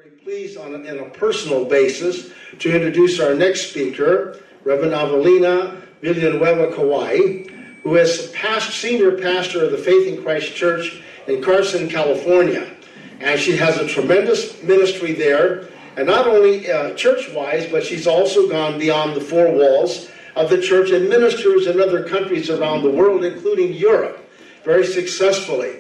Very pleased on a personal basis to introduce our next speaker, Reverend Avelina Villanueva Kawai, who is senior pastor of the Faith in Christ Church in Carson, California. And she has a tremendous ministry there, and not only church-wise, but she's also gone beyond the four walls of the church and ministers in other countries around the world, including Europe, very successfully.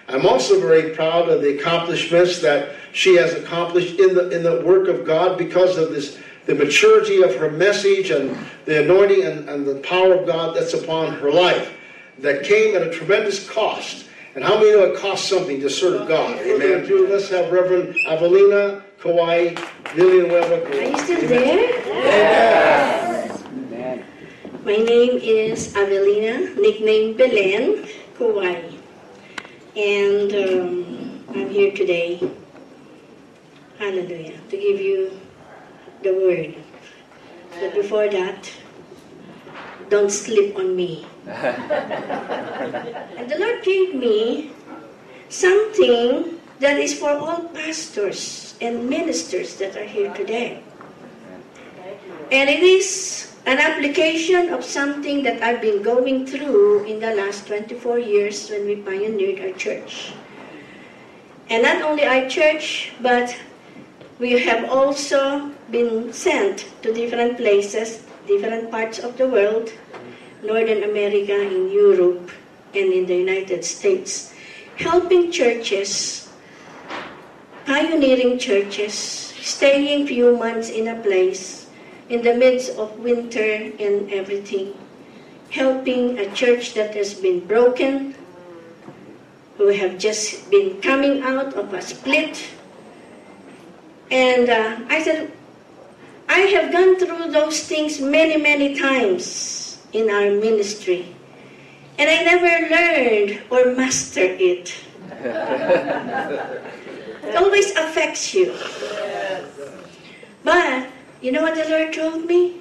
I'm also very proud of the accomplishments that she has accomplished in the work of God because of the maturity of her message and the anointing and the power of God that's upon her life that came at a tremendous cost. And how many know it costs something to serve God? Amen. Let's have Reverend Avelina Kawai Villanueva. Are you still there? Yes. Amen. My name is Avelina, nicknamed Belen Kawai. And I'm here today, hallelujah, to give you the word. But before that, don't sleep on me. And the Lord gave me something that is for all pastors and ministers that are here today. And it is an application of something that I've been going through in the last 24 years when we pioneered our church. And not only our church, but we have also been sent to different places, different parts of the world, Northern America, in Europe, and in the United States, helping churches, pioneering churches, staying few months in a place, in the midst of winter and everything, helping a church that has been broken, who have just been coming out of a split. And I said, I have gone through those things many, many times in our ministry, and I never learned or mastered it. It always affects you. But you know what the Lord told me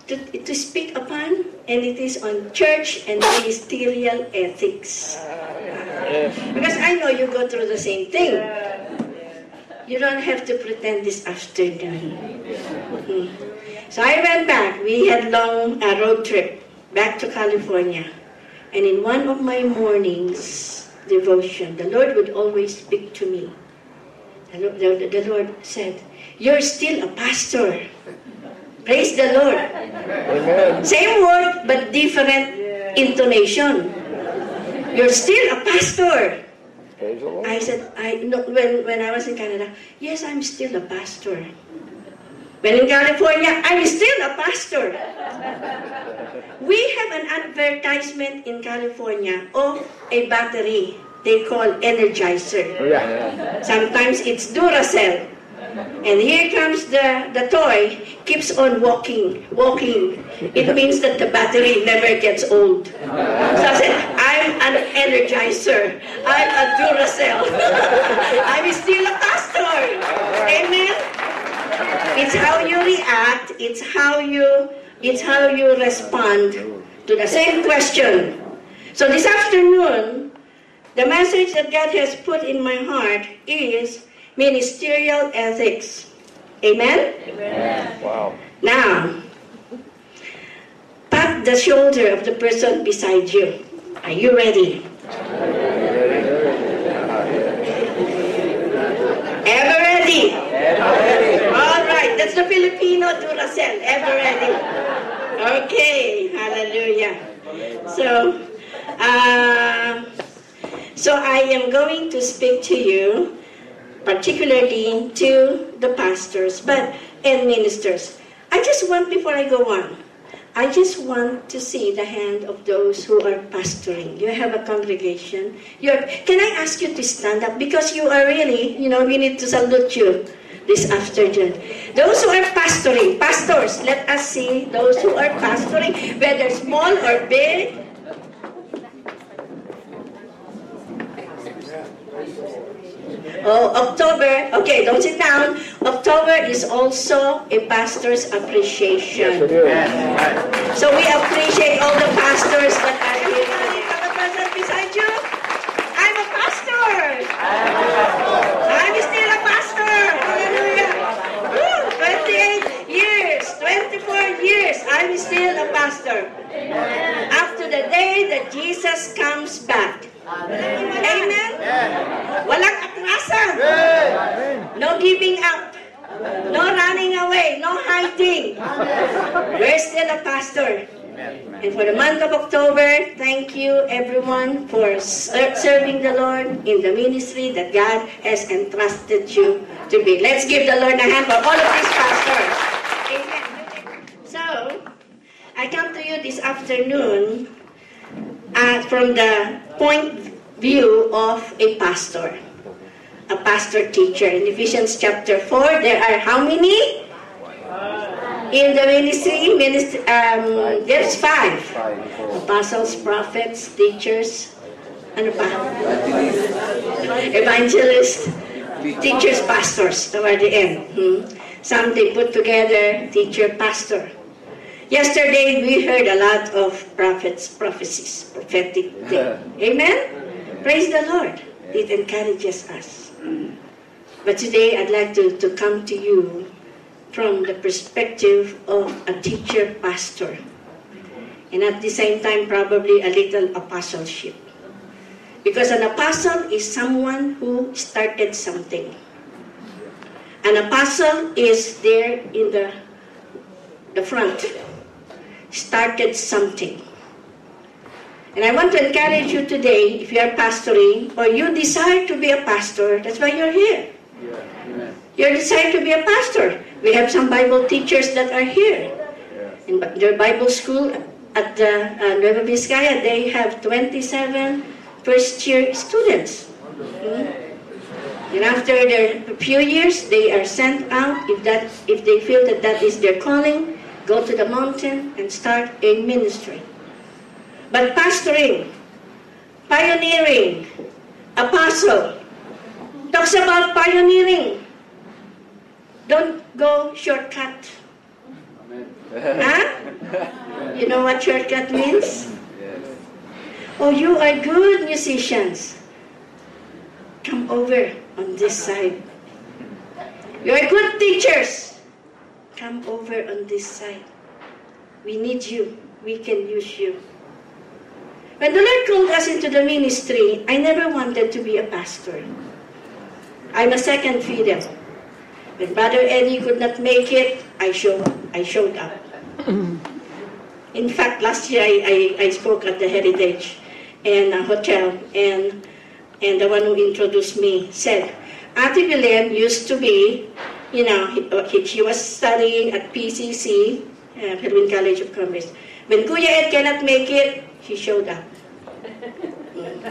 to speak upon? And it is on church and ministerial ethics. Because I know you go through the same thing. You don't have to pretend this afternoon. So I went back. We had a road trip back to California. And in one of my mornings devotion, the Lord would always speak to me. The Lord said, "You're still a pastor." Praise the Lord. Amen. Same word, but different intonation. You're still a pastor. I said, when I was in Canada, yes, I'm still a pastor. When in California, I'm still a pastor. We have an advertisement in California of a battery they call Energizer. Sometimes it's Duracell. And here comes the toy, keeps on walking. It means that the battery never gets old. So I said, I'm an Energizer. I'm a Duracell. I'm still a pastor. Amen? It's how you react. It's how you respond to the same question. So this afternoon, the message that God has put in my heart is ministerial ethics. Amen? Amen. Wow. Now, pat the shoulder of the person beside you. Are you ready? Ever ready? All right, that's the Filipino Duracell. Ever ready? Okay, hallelujah. So I am going to speak to you, particularly to the pastors and ministers. I just want, before I go on, I just want to see the hand of those who are pastoring. You have a congregation. Can I ask you to stand up? Because you are really, we need to salute you this afternoon. Those who are pastoring, pastors, let us see those who are pastoring, whether small or big. Oh, October, okay, don't sit down. October is also a pastor's appreciation. Yes, so we appreciate all the pastors that are here. Have a person beside you. I'm a pastor. I'm still a pastor. Hallelujah. No giving up. No running away. No hiding. We're still a pastor. And for the month of October, thank you everyone for serving the Lord in the ministry that God has entrusted you to be. Let's give the Lord a hand for all of these pastors. Amen. So, I come to you this afternoon from the point of view of a pastor teacher. In Ephesians chapter 4, there are how many? In the ministry, there's 5. Apostles, prophets, teachers, ano pa? Evangelists, teachers, pastors, toward the end. Some they put together, teacher, pastor. Yesterday, we heard a lot of prophecies, prophetic thing. Amen? Praise the Lord. It encourages us. But today, I'd like to come to you from the perspective of a teacher pastor, and at the same time probably a little apostleship, because an apostle is someone who started something. An apostle is there in the front, started something. And I want to encourage you today, if you are pastoring or you desire to be a pastor, that's why you're here. You desire to be a pastor. We have some Bible teachers that are here. In their Bible school at the Nueva Vizcaya, they have 27 first-year students. And after a few years, they are sent out. If they feel that is their calling, go to the mountain and start a ministry. But pastoring, pioneering, apostle, talks about pioneering. Don't go shortcut. Huh? You know what shortcut means? Oh, you are good musicians. Come over on this side. You are good teachers. Come over on this side. We need you. We can use you. When the Lord called us into the ministry, I never wanted to be a pastor. I'm a second fiddle. When Brother Eddie could not make it, I showed up. In fact, last year I spoke at the Heritage and Hotel, and the one who introduced me said, Ate Belen used to be, she was studying at PCC, Philippine College of Commerce. When Kuya Ed cannot make it, he showed up.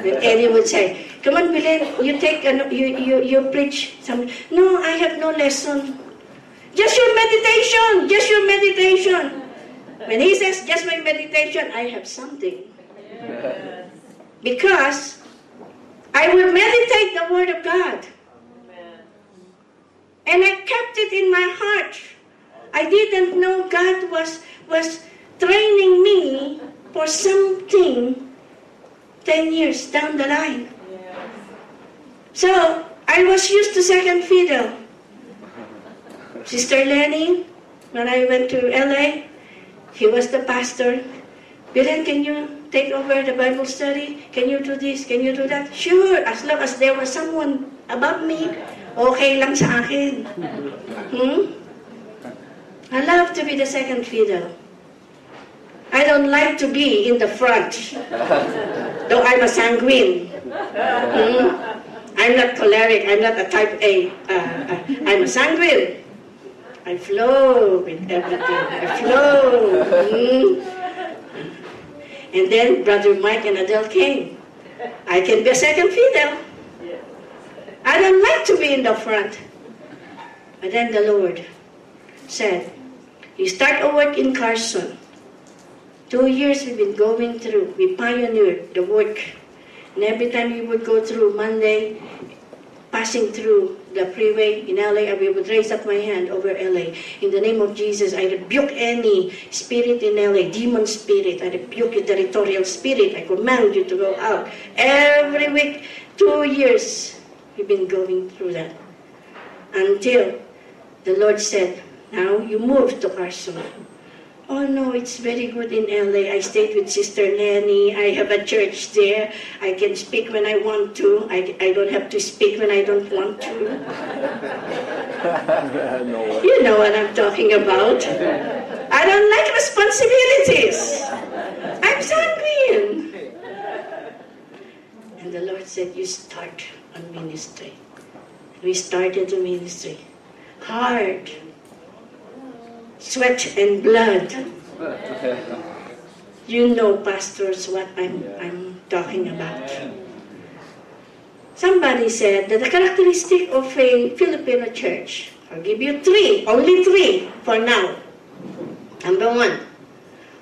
When Eddie would say, "Come on, Belen, you preach some." No, I have no lesson. Just your meditation. Just your meditation. When he says, "Just my meditation," I have something. Because I will meditate the Word of God. And I kept it in my heart. I didn't know God was training me for something 10 years down the line. So, I was used to second fiddle. Sister Lenny, when I went to LA, he was the pastor. Belen, can you take over the Bible study? Can you do this? Can you do that? Sure, as long as there was someone above me, okay lang sa akin. I love to be the second fiddle. I don't like to be in the front, though I'm a sanguine. I'm not choleric, I'm not a type A. I'm a sanguine. I flow with everything. I flow. And then Brother Mike and Adele came. I can be a second fiddle. I don't like to be in the front. But then the Lord said, you start a work in Carson. 2 years we've been going through. We pioneered the work. And every time we would go through Monday, passing through the freeway in LA, I would raise up my hand over LA. In the name of Jesus, I rebuke any spirit in LA, demon spirit. I rebuke your territorial spirit. I command you to go out. Every week, 2 years, we've been going through that. Until the Lord said, now you move to Carson. Oh no, it's very good in LA. I stayed with Sister Lenny. I have a church there. I can speak when I want to. I don't have to speak when I don't want to. No. You know what I'm talking about. I don't like responsibilities. I'm sanguine. And the Lord said, you start on ministry. We started the ministry. Hard. Sweat and blood. You know, pastors, what I'm talking about. Somebody said that the characteristic of a Filipino church, I'll give you three, only three for now. Number one,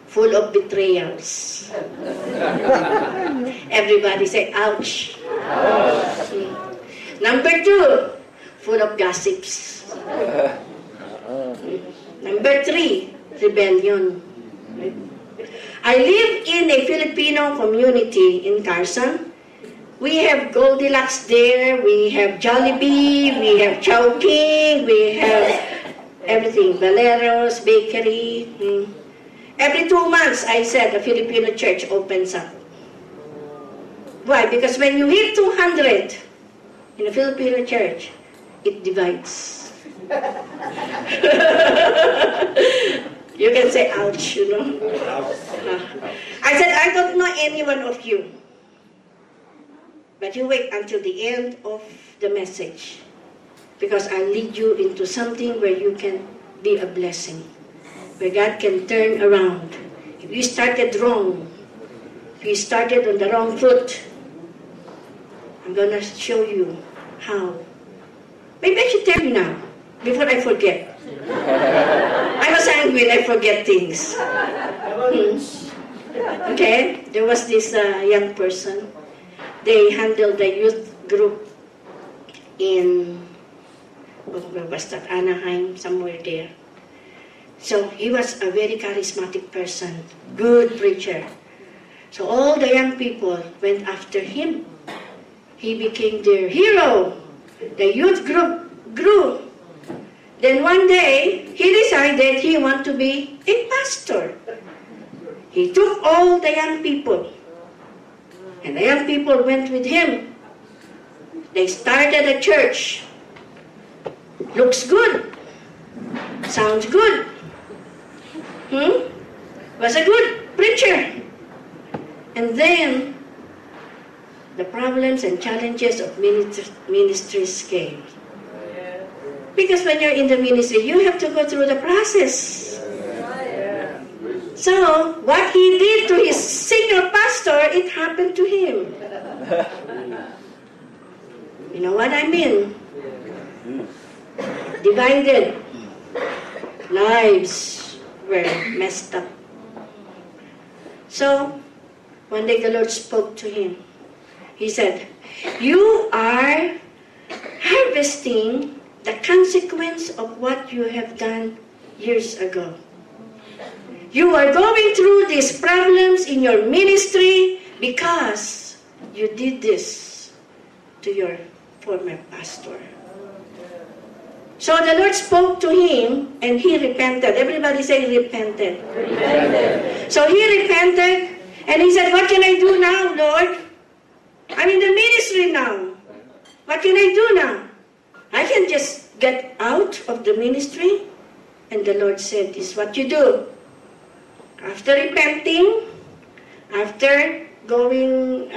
full of betrayals. Everybody say, ouch. Number two, full of gossips. Number three, rebellion. I live in a Filipino community in Carson. We have Goldilocks there, we have Jollibee, we have Chowking, we have everything, Valero's Bakery. Every 2 months, I said, a Filipino church opens up. Why? Because when you hit 200 in a Filipino church, it divides. You can say, ouch, you know. I said, I don't know any one of you. But you wait until the end of the message. Because I'll lead you into something where you can be a blessing. Where God can turn around. If you started wrong, if you started on the wrong foot, I'm going to show you how. Maybe I should tell you now, before I forget. I'm a sanguine, I forget things. Okay, there was this young person. They handled the youth group in, where was that, Anaheim, somewhere there. So he was a very charismatic person, good preacher. So all the young people went after him. He became their hero. The youth group grew. Then one day, he decided he wanted to be a pastor. He took all the young people. And the young people went with him. They started a church. Looks good. Sounds good. Was a good preacher. And then, the problems and challenges of ministries came. Because when you're in the ministry, you have to go through the process. So, what he did to his senior pastor, it happened to him. You know what I mean? Divided. Lives were messed up. So, one day the Lord spoke to him. He said, you are harvesting the consequence of what you have done years ago. You are going through these problems in your ministry because you did this to your former pastor. So the Lord spoke to him and he repented. Everybody say repented. Repented. So he repented and he said, what can I do now, Lord? I'm in the ministry now. What can I do now? I can just get out of the ministry. And the Lord said, this is what you do. After repenting, after going,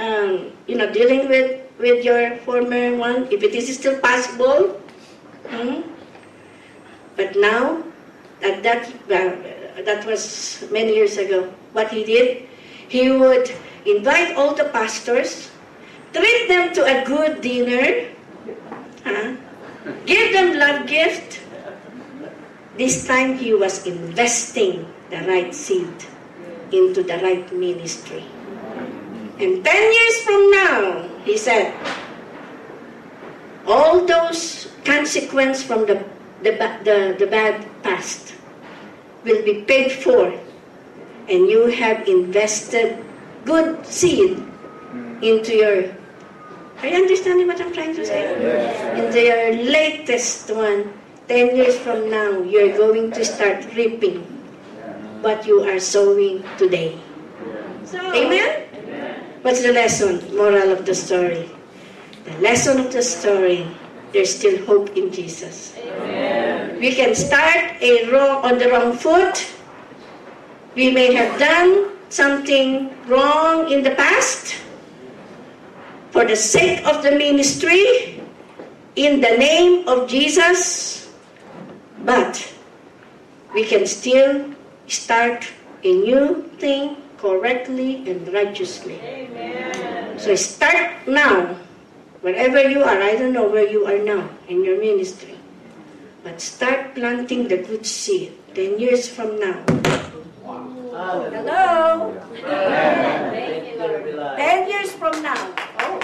dealing with your former one, if it is still possible. But now, that was many years ago, what he did, he would invite all the pastors, treat them to a good dinner, give them love gift. This time he was investing the right seed into the right ministry. And 10 years from now, he said, all those consequences from the bad past will be paid for, and you have invested good seed into your, are you understanding what I'm trying to say? Yeah. Into your latest one. 10 years from now, you're going to start reaping what you are sowing today. Amen? What's the lesson? Moral of the story. The lesson of the story, there's still hope in Jesus. Amen. We can start on the wrong foot. We may have done something wrong in the past. For the sake of the ministry, in the name of Jesus, but we can still start a new thing correctly and righteously. Amen. So start now, wherever you are. I don't know where you are now in your ministry, but start planting the good seed 10 years from now. Wow. Hello? Amen. 10 years from now. Oh.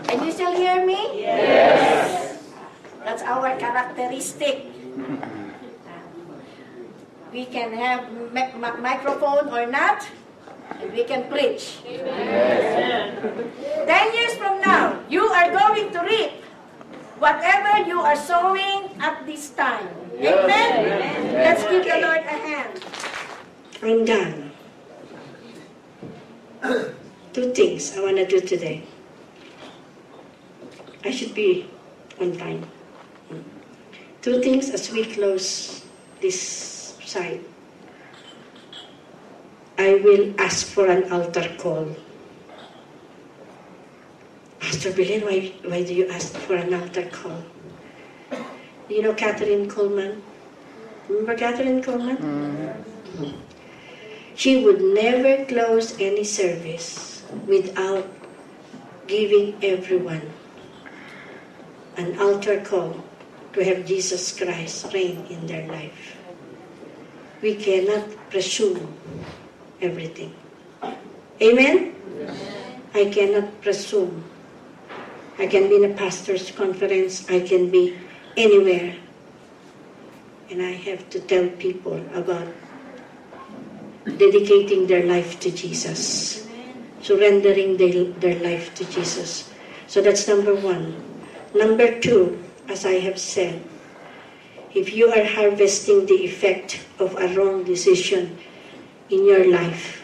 Can you still hear me? Yes. That's our characteristic. We can have microphone or not, and we can preach. Yes. 10 years from now, you are going to reap whatever you are sowing at this time. Yes. Amen? Amen? Let's give the Lord a hand. I'm done. 2 things I want to do today. I should be on time. 2 things as we close this side. I will ask for an altar call. Pastor Belen, why do you ask for an altar call? You know Catherine Coleman? Remember Catherine Coleman? Mm-hmm. She would never close any service without giving everyone an altar call to have Jesus Christ reign in their life. We cannot presume everything. Amen? Yes. I cannot presume. I can be in a pastor's conference. I can be anywhere. And I have to tell people about dedicating their life to Jesus. Surrendering their life to Jesus. So that's number 1. Number 2, as I have said, if you are harvesting the effect of a wrong decision in your life,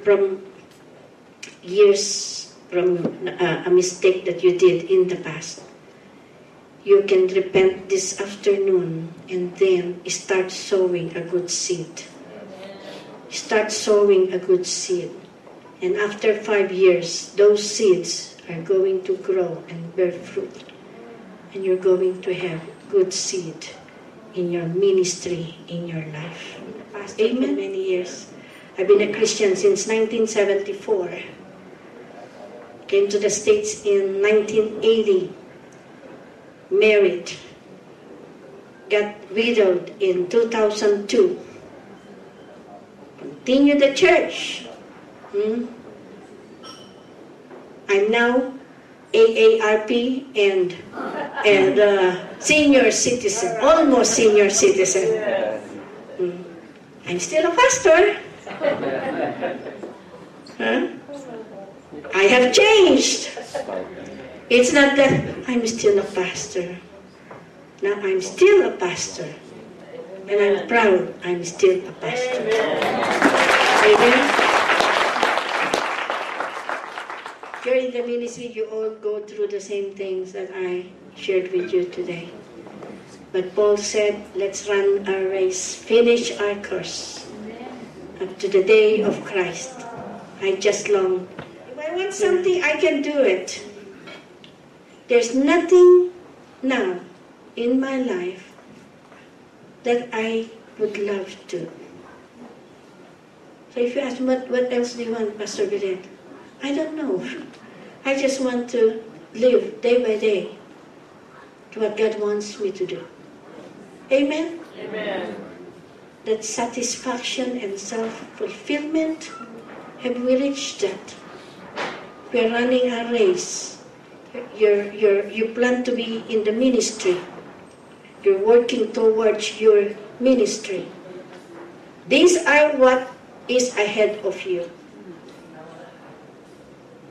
from years from a mistake that you did in the past, you can repent this afternoon and then start sowing a good seed. Start sowing a good seed. And after 5 years, those seeds are going to grow and bear fruit. And you're going to have good seed in your ministry, in your life. Amen. Many years. I've been a Christian since 1974. Came to the States in 1980. Married. Got widowed in 2002. Continued the church. I'm now AARP and senior citizen, almost senior citizen. I'm still a pastor. Huh? I have changed. It's not that I'm still a pastor. Now I'm still a pastor. And I'm proud I'm still a pastor. Amen. During the ministry, you all go through the same things that I shared with you today. But Paul said, let's run our race, finish our course up to the day of Christ. I just long. If I want something, I can do it. There's nothing now in my life that I would love to. So if you ask me, what else do you want, Pastor Belen? I don't know. I just want to live day by day to what God wants me to do. Amen? Amen. That satisfaction and self-fulfillment, have we reached that? We're running a race. You plan to be in the ministry. You're working towards your ministry. These are what is ahead of you.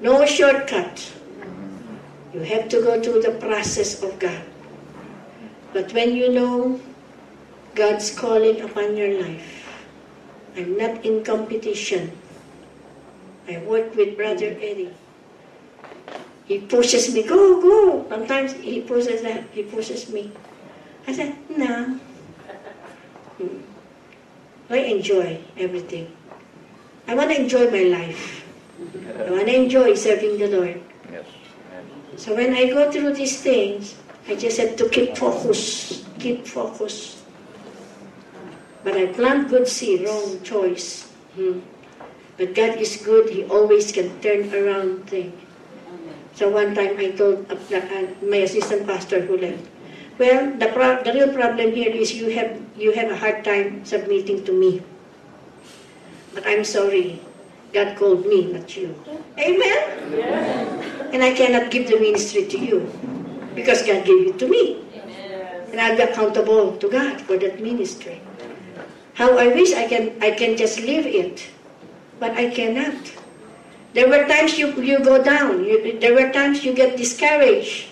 No shortcut. You have to go through the process of God. But when you know God's calling upon your life, I'm not in competition. I work with Brother Eddie. He pushes me, go, go. Sometimes he pushes me. I said, no. I enjoy everything. I want to enjoy my life. I want to enjoy serving the Lord. Yes. So when I go through these things, I just have to keep focus. Keep focus. But I plant good seed, wrong choice. But God is good. He always can turn around things. So one time I told my assistant pastor who left, well, the real problem here is you have a hard time submitting to me. But I'm sorry. God called me, not you. Amen? Yeah. And I cannot give the ministry to you because God gave it to me. And I'll be accountable to God for that ministry. How I wish I can just leave it, but I cannot. There were times you go down. There were times you get discouraged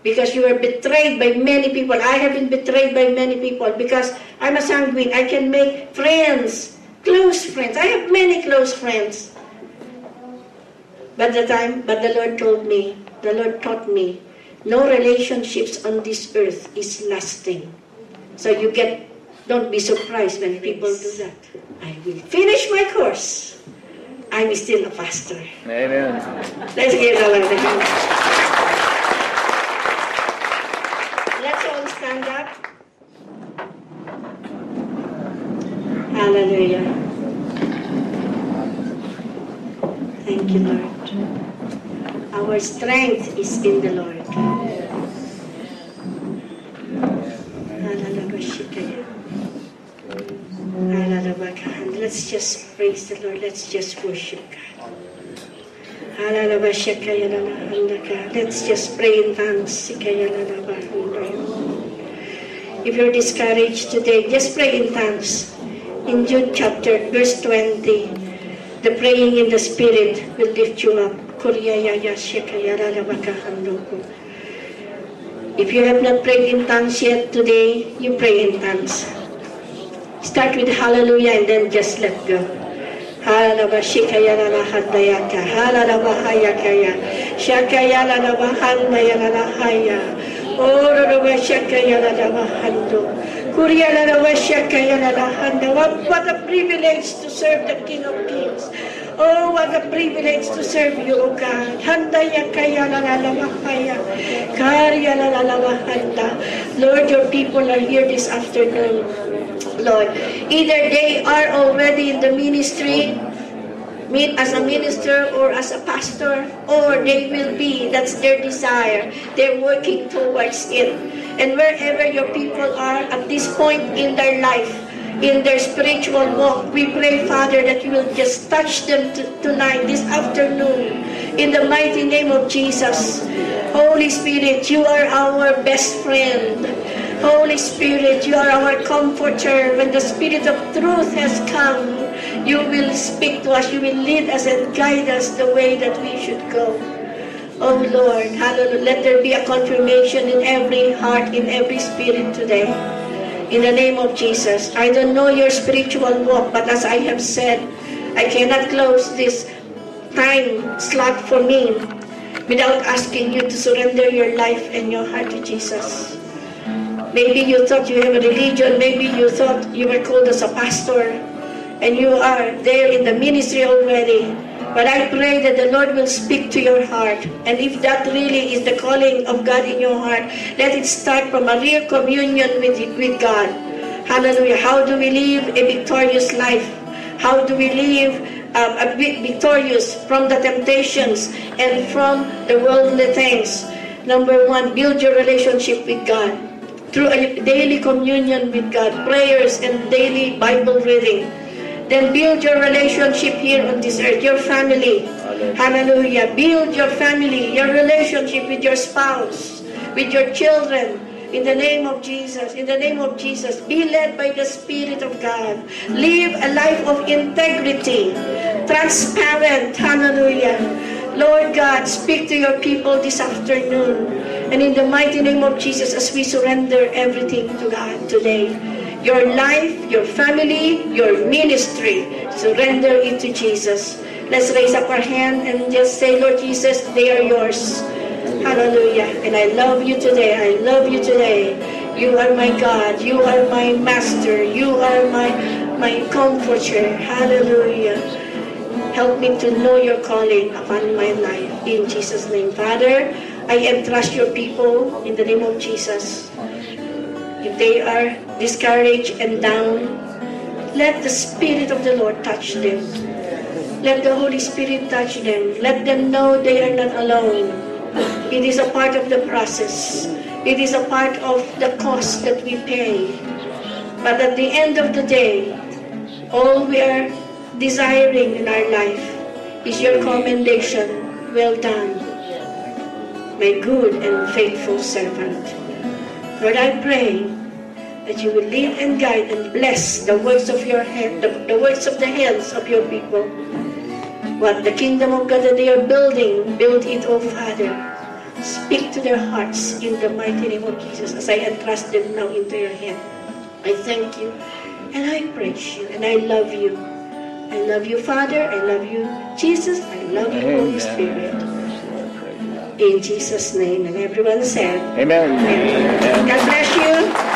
because you were betrayed by many people. I have been betrayed by many people because I'm a sanguine. I can make friends, close friends. I have many close friends. But the Lord told me, the Lord taught me, no relationships on this earth is lasting. So don't be surprised when people do that. I will finish my course. I'm still a pastor. Amen. Let's give the Lord a hand. Let's all stand up. Hallelujah. Thank you, Lord. Our strength is in the Lord. Let's just praise the Lord. Let's just worship God. Let's just pray in tongues. If you're discouraged today, just pray in tongues. In Jude chapter, verse 20, the praying in the Spirit will lift you up. If you have not prayed in tongues yet today, you pray in tongues. Start with hallelujah and then just let go. What a privilege to serve the King of Kings. Oh, what a privilege to serve you, O God. Lord, your people are here this afternoon. Lord, either they are already in the ministry, as a minister or as a pastor, or they will be. That's their desire. They're working towards it. And wherever your people are at this point in their life, in their spiritual walk, we pray, Father, that you will just touch them tonight, this afternoon, in the mighty name of Jesus. Holy Spirit, you are our best friend. Holy Spirit, you are our comforter. When the Spirit of truth has come, you will speak to us, you will lead us and guide us the way that we should go. Oh Lord, hallelujah, let there be a confirmation in every heart, in every spirit today. In the name of Jesus. I don't know your spiritual walk, but as I have said, I cannot close this time slot for me without asking you to surrender your life and your heart to Jesus. Maybe you thought you have a religion, maybe you thought you were called as a pastor, and you are there in the ministry already. But I pray that the Lord will speak to your heart. And if that really is the calling of God in your heart, let it start from a real communion with God. Hallelujah. How do we live a victorious life? How do we live victorious from the temptations and from the worldly things? Number one, build your relationship with God through a daily communion with God, prayers and daily Bible reading. Then build your relationship here on this earth, your family. Hallelujah. Build your family, your relationship with your spouse, with your children. In the name of Jesus, in the name of Jesus, be led by the Spirit of God. Live a life of integrity, transparent. Hallelujah. Lord God, speak to your people this afternoon And in the mighty name of Jesus, as we surrender everything to God today, your life, your family, your ministry, surrender it to Jesus. Let's raise up our hand and just say, Lord Jesus, they are yours. Hallelujah. And I love you today. I love you today. You are my God. You are my master. You are my comforter. Hallelujah. Help me to know your calling upon my life. In Jesus' name. Father, I entrust your people in the name of Jesus. If they are discouraged and down, let the Spirit of the Lord touch them. Let the Holy Spirit touch them. Let them know they are not alone. It is a part of the process. It is a part of the cost that we pay. But at the end of the day, all we are desiring in our life is your commendation. Well done, my good and faithful servant. Lord, I pray that you will lead and guide and bless the works of your hand, the works of the hands of your people. What the kingdom of God that they are building, build it, oh Father. Speak to their hearts in the mighty name of Jesus as I entrust them now into your hand. I thank you and I praise you and I love you. I love you, Father. I love you, Jesus. I love you, Holy Spirit. In Jesus' name. And everyone said, Amen. Amen. God bless you.